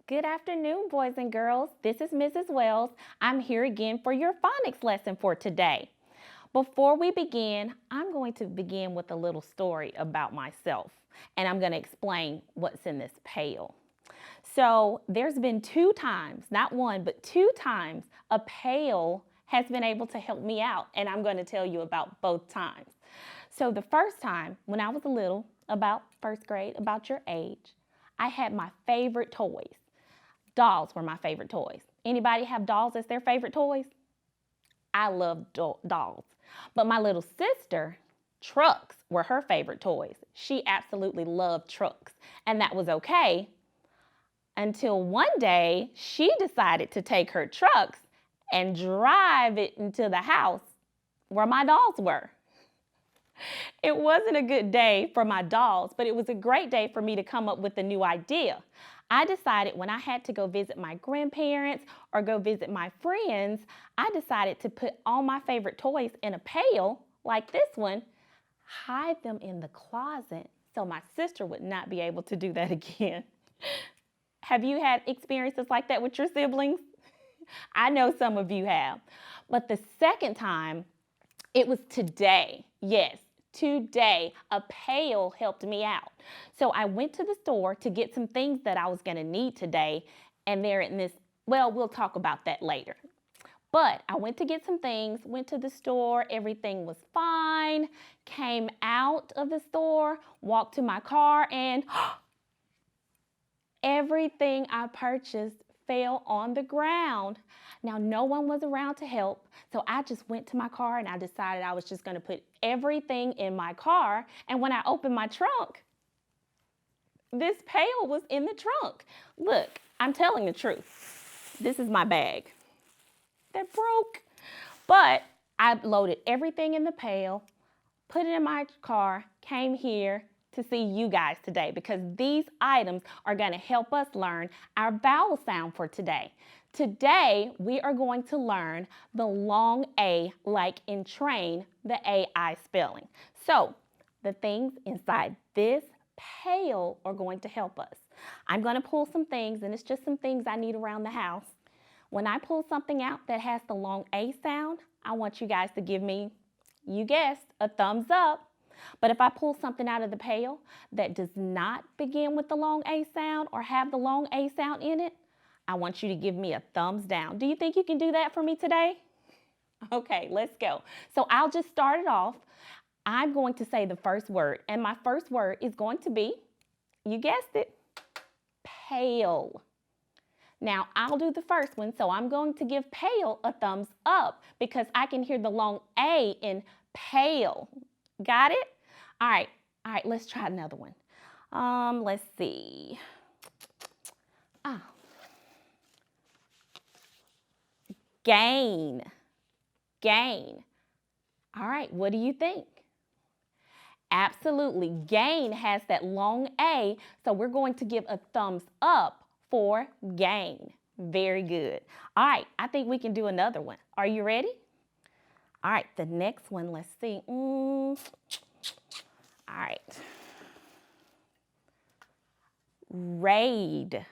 Good afternoon, boys and girls. This is Mrs. Wells. I'm here again for your phonics lesson for today. Before we begin, I'm going to begin with a little story about myself, and I'm going to explain what's in this pail. So there's been 2 times, not one, but 2 times a pail has been able to help me out, and I'm going to tell you about both times. So the first time, when I was little, about 1st grade, about your age, I had my favorite toys. Dolls were my favorite toys. Anybody have dolls as their favorite toys? I love dolls. But my little sister, trucks were her favorite toys. She absolutely loved trucks, and that was okay until one day she decided to take her trucks and drive it into the house where my dolls were. It wasn't a good day for my dolls, but it was a great day for me to come up with a new idea. I decided when I had to go visit my grandparents or go visit my friends, I decided to put all my favorite toys in a pail like this one, hide them in the closet so my sister would not be able to do that again. Have you had experiences like that with your siblings? I know some of you have. But the second time, it was today. Yes, today, a pail helped me out. So I went to the store to get some things that I was going to need today, and they're in this, well, we'll talk about that later. But I went to get some things, went to the store, everything was fine, came out of the store, walked to my car, and everything I purchased fell on the ground. Now, no one was around to help, so I just went to my car and I decided I was just going to put everything in my car. And when I opened my trunk, this pail was in the trunk. Look, I'm telling the truth. This is my bag. That broke. But I loaded everything in the pail, put it in my car, came here to see you guys today because these items are going to help us learn our vowel sound for today. Today, we are going to learn the long A, like in train, the AI spelling. So, the things inside this pail are going to help us. I'm going to pull some things, and it's just some things I need around the house. When I pull something out that has the long A sound, I want you guys to give me, you guessed, a thumbs up. But if I pull something out of the pail that does not begin with the long A sound or have the long A sound in it, I want you to give me a thumbs down. Do you think you can do that for me today? Okay, let's go. So I'll just start it off. I'm going to say the first word, and my first word is going to be, you guessed it, pale. Now, I'll do the first one, so I'm going to give pale a thumbs up because I can hear the long A in pale. Got it? All right, let's try another one. Let's see. Gain. All right, what do you think? Absolutely, gain has that long A, so we're going to give a thumbs up for gain. Very good. All right, I think we can do another one. Are you ready? All right, the next one, let's see. All right. Raid.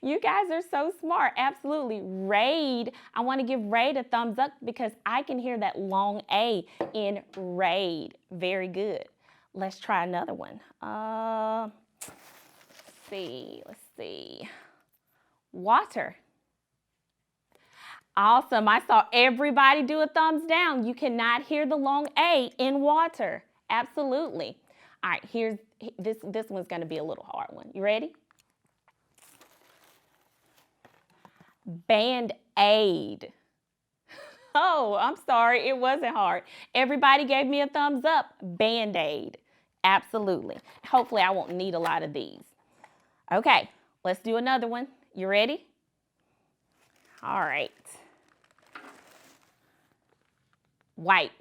You guys are so smart. Absolutely. Raid. I want to give raid a thumbs up because I can hear that long A in raid. Very good. Let's try another one. Let's see. Water. Awesome. I saw everybody do a thumbs down. You cannot hear the long A in water. Absolutely. All right, here's this one's going to be a little hard one. You ready? Band-aid. Oh, I'm sorry. It wasn't hard. Everybody gave me a thumbs up. Band-aid. Absolutely. Hopefully, I won't need a lot of these. Okay, let's do another one. You ready? All right. Wipes.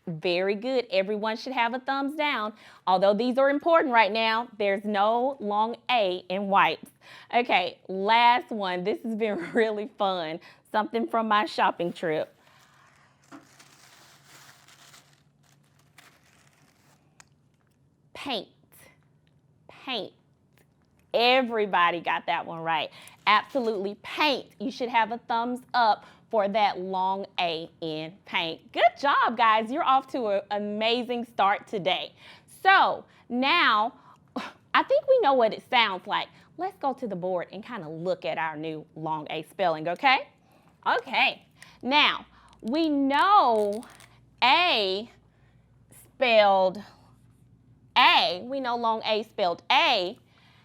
Very good. Everyone should have a thumbs down. Although these are important right now, there's no long A in wipes. Okay, last one. This has been really fun. Something from my shopping trip. paint. Paint. Everybody got that one right. Absolutely, paint. You should have a thumbs up for that long A in paint. Good job, guys. You're off to an amazing start today. So now, I think we know what it sounds like. Let's go to the board and kind of look at our new long A spelling, okay? Okay. Now, we know A spelled A. We know long A spelled A.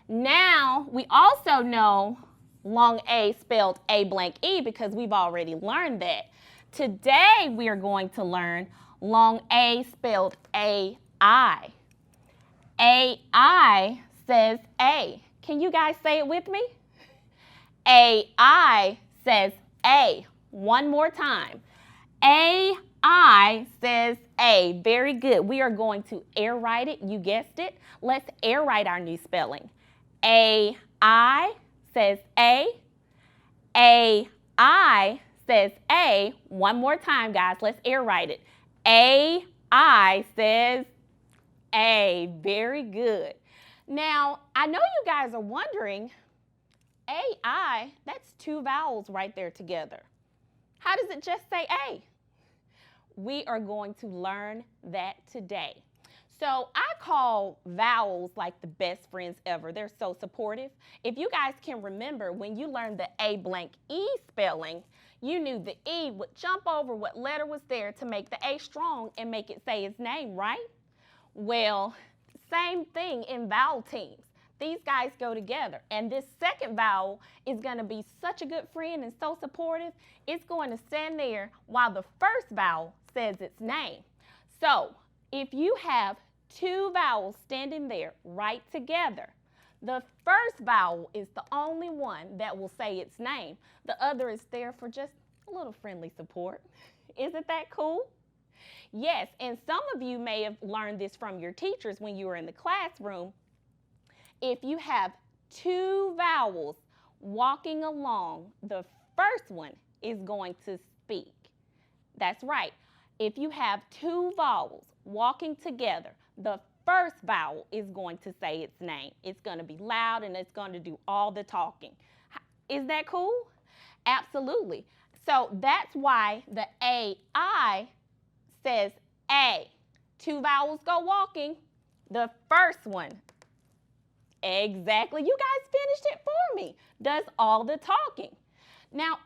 Now, we also know long A spelled A blank E because we've already learned that. Today, we are going to learn long A spelled A-I. A-I says A. Can you guys say it with me? A-I says A. One more time. A-I says A. Very good. We are going to air write it. You guessed it. Let's air write our new spelling. A-I says A. A-I says A. One more time, guys. Let's air write it. A-I says A. Very good. Now, I know you guys are wondering, A-I, that's two vowels right there together. How does it just say A? We are going to learn that today. So I call vowels like the best friends ever. They're so supportive. If you guys can remember, when you learned the A blank E spelling, you knew the E would jump over what letter was there to make the A strong and make it say its name, right? Well, same thing in vowel teams. These guys go together, and this second vowel is going to be such a good friend and so supportive, it's going to stand there while the first vowel says its name. So if you have two vowels standing there right together, the first vowel is the only one that will say its name. The other is there for just a little friendly support. Isn't that cool? Yes, and some of you may have learned this from your teachers when you were in the classroom. If you have two vowels walking along, the first one is going to speak. That's right. If you have two vowels walking together, the first vowel is going to say its name. It's going to be loud and it's going to do all the talking. Is that cool? Absolutely. So that's why the A-I says A. Two vowels go walking. The first one, exactly, you guys finished it for me, does all the talking. Now,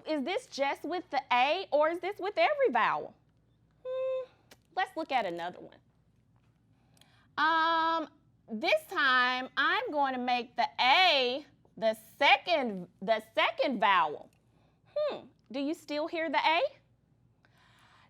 is this just with the A or is this with every vowel? Let's look at another one. This time I'm going to make the A the second vowel. Do you still hear the A?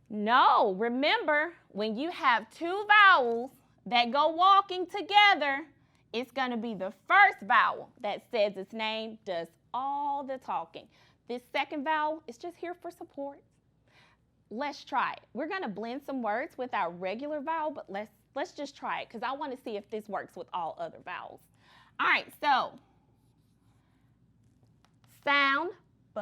No, remember, when you have two vowels that go walking together, it's going to be the first vowel that says its name, does all the talking. This second vowel is just here for support. Let's try it. We're going to blend some words with our regular vowel, but let's just try it because I want to see if this works with all other vowels. All right, so sound B.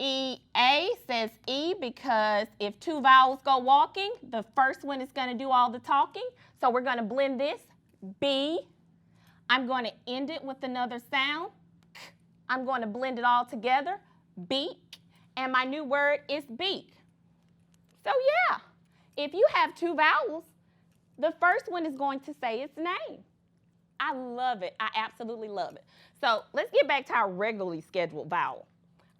E-A says E because if two vowels go walking, the first one is going to do all the talking. So we're going to blend this, B. I'm going to end it with another sound. I'm going to blend it all together, beak. And my new word is beak. So yeah, if you have two vowels, the first one is going to say its name. I love it. I absolutely love it. So let's get back to our regularly scheduled vowel.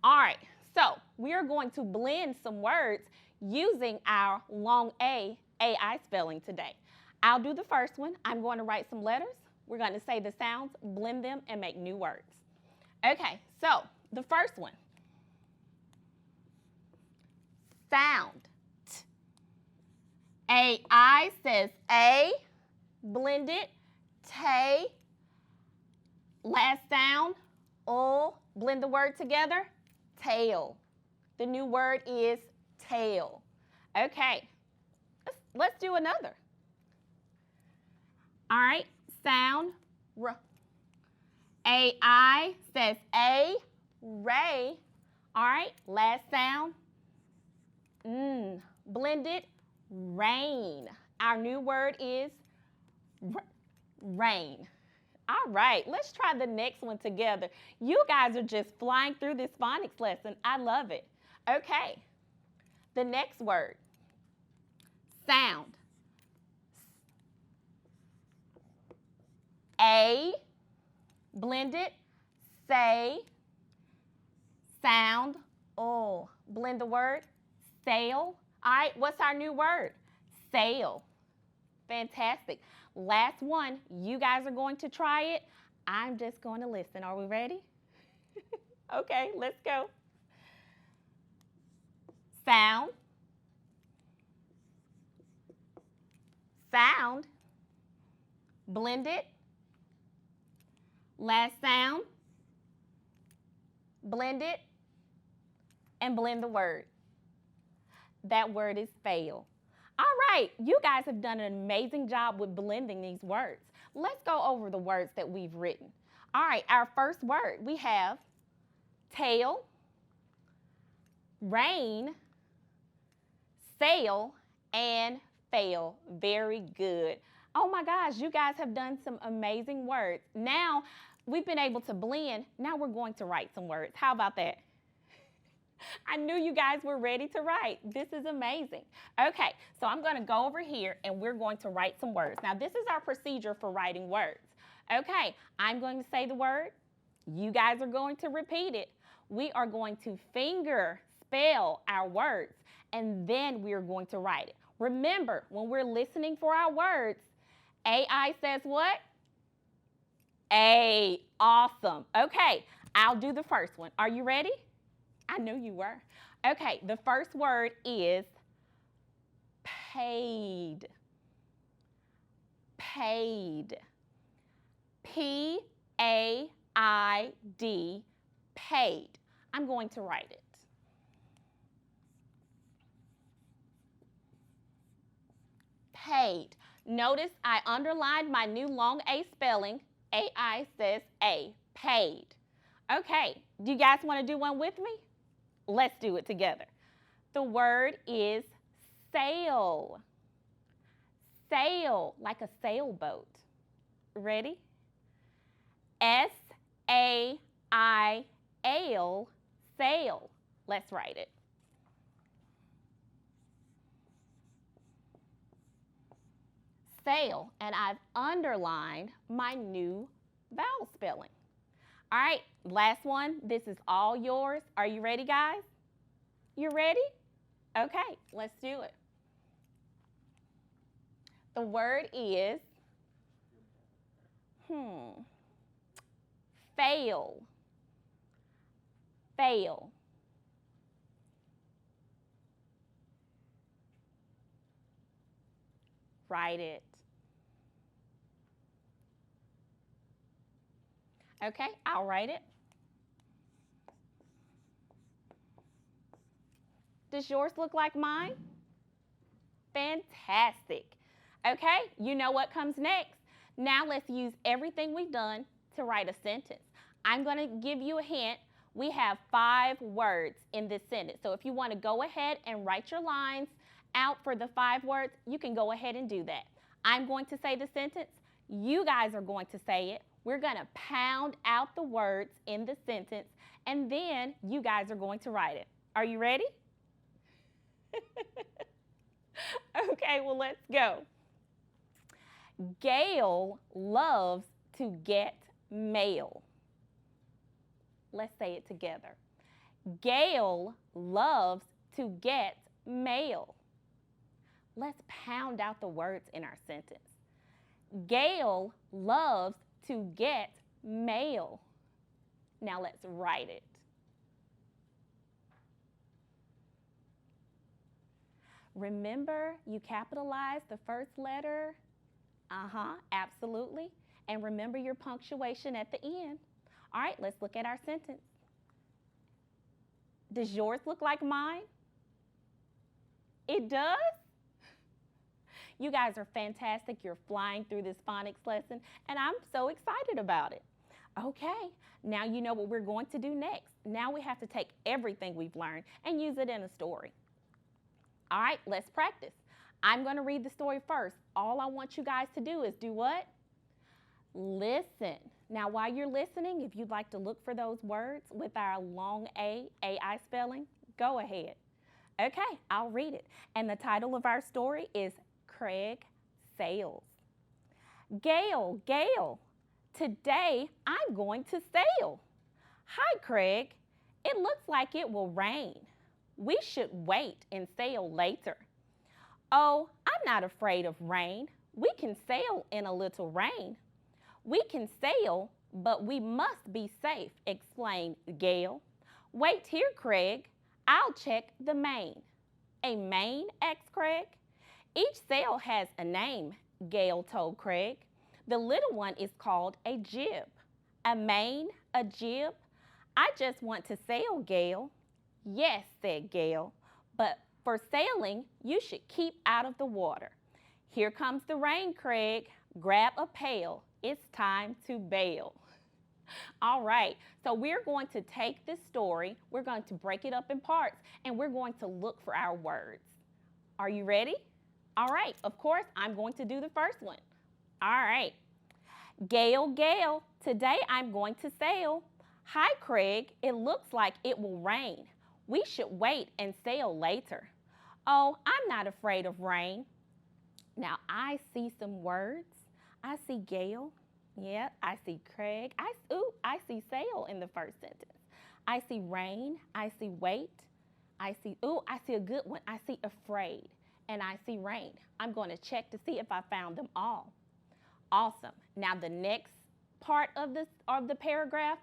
All right, so we are going to blend some words using our long A, AI spelling today. I'll do the first one. I'm going to write some letters. We're going to say the sounds, blend them, and make new words. Okay, so the first one. Sound. T. A-I says A, blend it, tay. Last sound, blend the word together, tail. The new word is tail. Okay, let's do another. All right, sound, R. A-I says A, ray. All right, last sound, blend it, rain. Our new word is rain. All right, let's try the next one together. You guys are just flying through this phonics lesson. I love it. Okay, the next word, sound. A, blend it, say, sound. Oh, blend the word, sail. All right, what's our new word? Sail. Fantastic. Last one, you guys are going to try it. I'm just going to listen. Are we ready? Okay, let's go. Sound. Sound. Blend it. Last sound. Blend it. And blend the word. That word is fail. All right, you guys have done an amazing job with blending these words. Let's go over the words that we've written. All right, our first word, we have tail, rain, sail, and fail. Very good. Oh my gosh, you guys have done some amazing words. Now, we've been able to blend. Now we're going to write some words. How about that? I knew you guys were ready to write. This is amazing. Okay, so I'm going to go over here and we're going to write some words. Now, this is our procedure for writing words. Okay, I'm going to say the word. You guys are going to repeat it. We are going to finger spell our words and then we are going to write it. Remember, when we're listening for our words, AI says what? A. Awesome. Okay, I'll do the first one. Are you ready? I knew you were. Okay, the first word is paid. Paid. P-A-I-D. Paid. I'm going to write it. Paid. Notice I underlined my new long A spelling. AI says A. Paid. Okay, do you guys want to do one with me? Let's do it together. The word is sail. Sail, like a sailboat. Ready? S-A-I-L, sail. Let's write it. Sail, and I've underlined my new vowel spelling. All right, last one. This is all yours. Are you ready, guys? You ready? Okay, let's do it. The word is fail. Fail. Write it. Okay, I'll write it. Does yours look like mine? Fantastic. Okay, you know what comes next. Now let's use everything we've done to write a sentence. I'm going to give you a hint. We have 5 words in this sentence. So if you want to go ahead and write your lines out for the 5 words, you can go ahead and do that. I'm going to say the sentence. You guys are going to say it. We're going to pound out the words in the sentence, and then you guys are going to write it. Are you ready? Okay, well, let's go. Gail loves to get mail. Let's say it together. Gail loves to get mail. Let's pound out the words in our sentence. Gail loves to get mail. Now let's write it. Remember, you capitalize the first letter. Absolutely. And remember your punctuation at the end. All right, let's look at our sentence. Does yours look like mine? It does? You guys are fantastic. You're flying through this phonics lesson, and I'm so excited about it. Okay, now you know what we're going to do next. Now we have to take everything we've learned and use it in a story. All right, let's practice. I'm going to read the story first. All I want you guys to do is do what? Listen. Now, while you're listening, if you'd like to look for those words with our long A-I spelling, go ahead. Okay, I'll read it. And the title of our story is Craig Sails. Gail, Gail, today I'm going to sail. Hi, Craig. It looks like it will rain. We should wait and sail later. Oh, I'm not afraid of rain. We can sail in a little rain. We can sail, but we must be safe, explained Gail. Wait here, Craig. I'll check the main. A main? asked Craig. Each sail has a name, Gail told Craig. The little one is called a jib. A main? A jib? I just want to sail, Gail. Yes, said Gail, but for sailing, you should keep out of the water. Here comes the rain, Craig. Grab a pail. It's time to bail. All right, so we're going to take this story, we're going to break it up in parts, and we're going to look for our words. Are you ready? All right, of course, I'm going to do the first one. All right. Gail, Gail, today I'm going to sail. Hi, Craig, it looks like it will rain. We should wait and sail later. Oh, I'm not afraid of rain. Now, I see some words. I see Gail. Yeah, I see Craig. I see sail in the first sentence. I see rain. I see wait. I see a good one. I see afraid. And I see rain. I'm going to check to see if I found them all. Awesome. Now, the next part of the paragraph,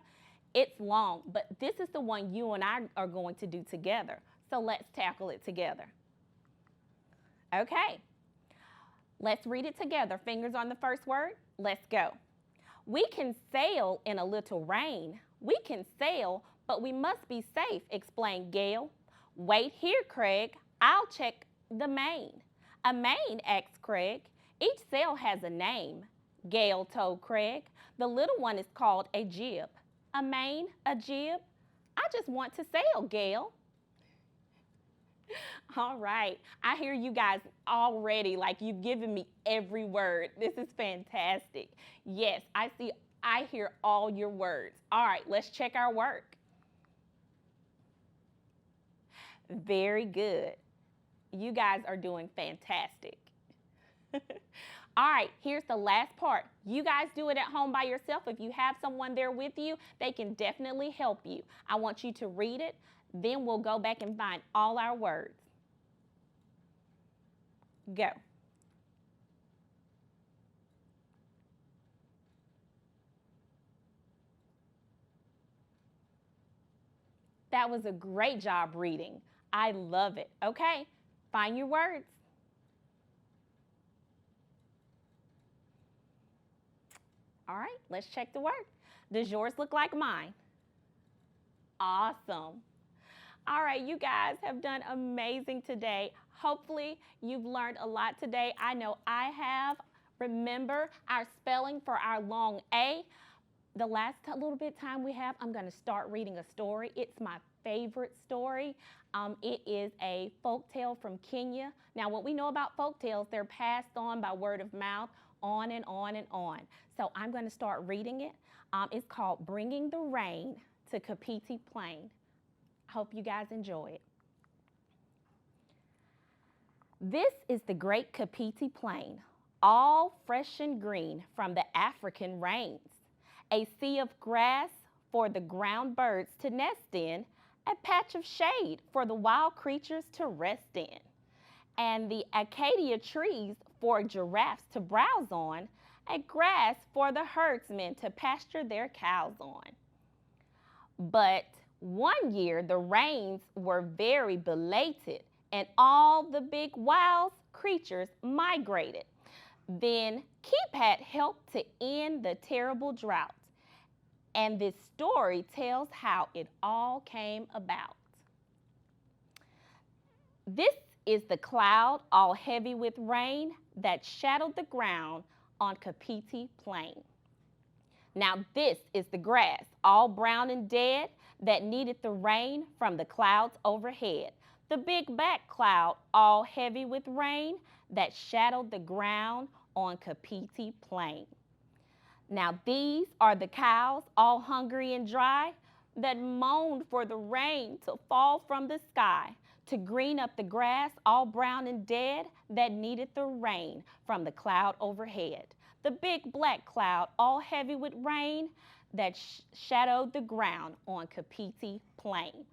it's long, but this is the one you and I are going to do together. So let's tackle it together. Okay. Let's read it together. Fingers on the first word. Let's go. We can sail in a little rain. We can sail, but we must be safe, explained Gail. Wait here, Craig. I'll check the main. A main? asked Craig. Each sail has a name, Gail told Craig. The little one is called a jib. A main? A jib? I just want to sail, Gail. All right. I hear you guys already, like you've given me every word. This is fantastic. Yes, I hear all your words. All right, let's check our work. Very good. You guys are doing fantastic. All right, here's the last part. You guys do it at home by yourself. If you have someone there with you, they can definitely help you. I want you to read it. Then we'll go back and find all our words. Go. That was a great job reading. I love it. Okay, find your words. All right, let's check the word. Does yours look like mine? Awesome. All right, you guys have done amazing today. Hopefully, you've learned a lot today. I know I have. Remember our spelling for our long A. The last little bit time we have, I'm going to start reading a story. It's my favorite story. It is a folk tale from Kenya. Now, what we know about folk tales, they're passed on by word of mouth, on and on and on. So I'm going to start reading it. It's called Bringing the Rain to Kapiti Plain. I hope you guys enjoy it. This is the great Kapiti Plain, all fresh and green from the African rains. A sea of grass for the ground birds to nest in, a patch of shade for the wild creatures to rest in, and the acacia trees for giraffes to browse on, a grass for the herdsmen to pasture their cows on. But one year the rains were very belated, and all the big wild creatures migrated. Then Keep helped to end the terrible drought. And this story tells how it all came about. This is the cloud all heavy with rain that shadowed the ground on Kapiti Plain. Now this is the grass all brown and dead that needed the rain from the clouds overhead. The big back cloud all heavy with rain that shadowed the ground on Kapiti Plain. Now these are the cows, all hungry and dry, that moaned for the rain to fall from the sky, to green up the grass, all brown and dead, that needed the rain from the cloud overhead. The big black cloud, all heavy with rain, that shadowed the ground on Kapiti Plain.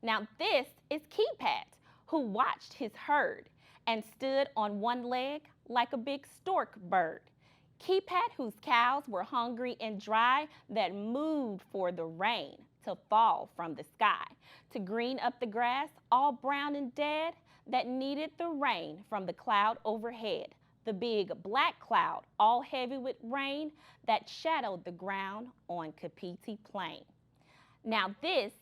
Now this is Keepat, who watched his herd and stood on one leg like a big stork bird. Keepat, whose cows were hungry and dry, that mooed for the rain to fall from the sky, to green up the grass, all brown and dead, that needed the rain from the cloud overhead. The big black cloud, all heavy with rain, that shadowed the ground on Kapiti Plain. Now this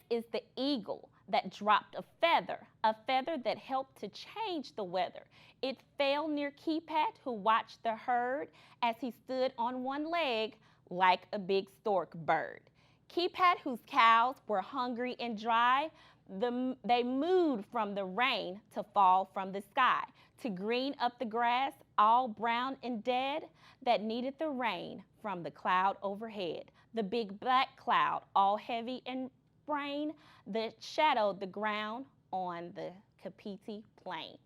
is the eagle that dropped a feather that helped to change the weather. It fell near Keepat, who watched the herd as he stood on one leg like a big stork bird. Keepat, whose cows were hungry and dry, they mooed from the rain to fall from the sky, to green up the grass, all brown and dead, that needed the rain from the cloud overhead. The big black cloud, all heavy and rain, that shadowed the ground on the Kapiti Plain.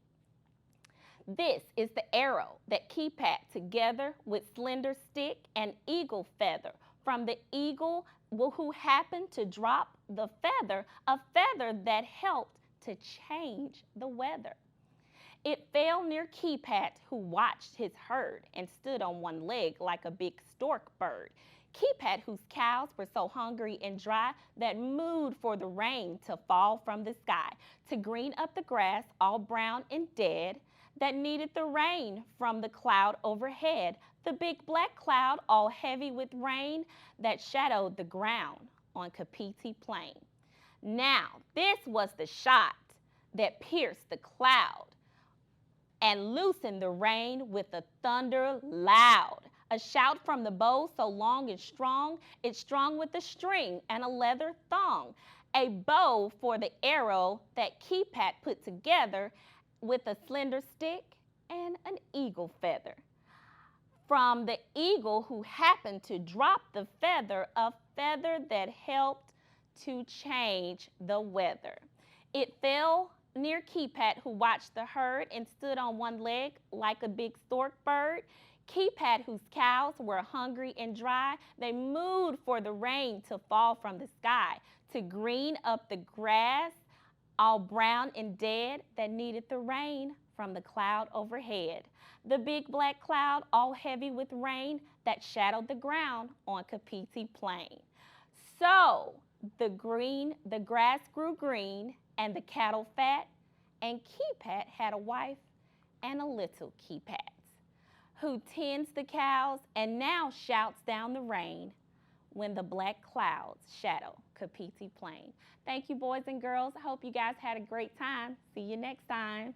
This is the arrow that Keepat, together with slender stick and eagle feather, from the eagle who happened to drop the feather, a feather that helped to change the weather. It fell near Keepat, who watched his herd and stood on one leg like a big stork bird. Keepat, whose cows were so hungry and dry, that mooed for the rain to fall from the sky, to green up the grass, all brown and dead, that needed the rain from the cloud overhead. The big black cloud, all heavy with rain, that shadowed the ground on Kapiti Plain. Now, this was the shot that pierced the cloud and loosened the rain with a thunder loud. A shout from the bow so long and strong, it's strung with a string and a leather thong. A bow for the arrow that Keepat put together with a slender stick and an eagle feather. From the eagle who happened to drop the feather, a feather that helped to change the weather. It fell near Keepat, who watched the herd and stood on one leg like a big stork bird. Keepat, whose cows were hungry and dry, they mooed for the rain to fall from the sky, to green up the grass, all brown and dead, that needed the rain from the cloud overhead. The big black cloud, all heavy with rain, that shadowed the ground on Kapiti Plain. So the grass grew green and the cattle fat, and Keepat had a wife and a little Keepat, who tends the cows and now shouts down the rain when the black clouds shadow Kapiti Plain. Thank you, boys and girls. I hope you guys had a great time. See you next time.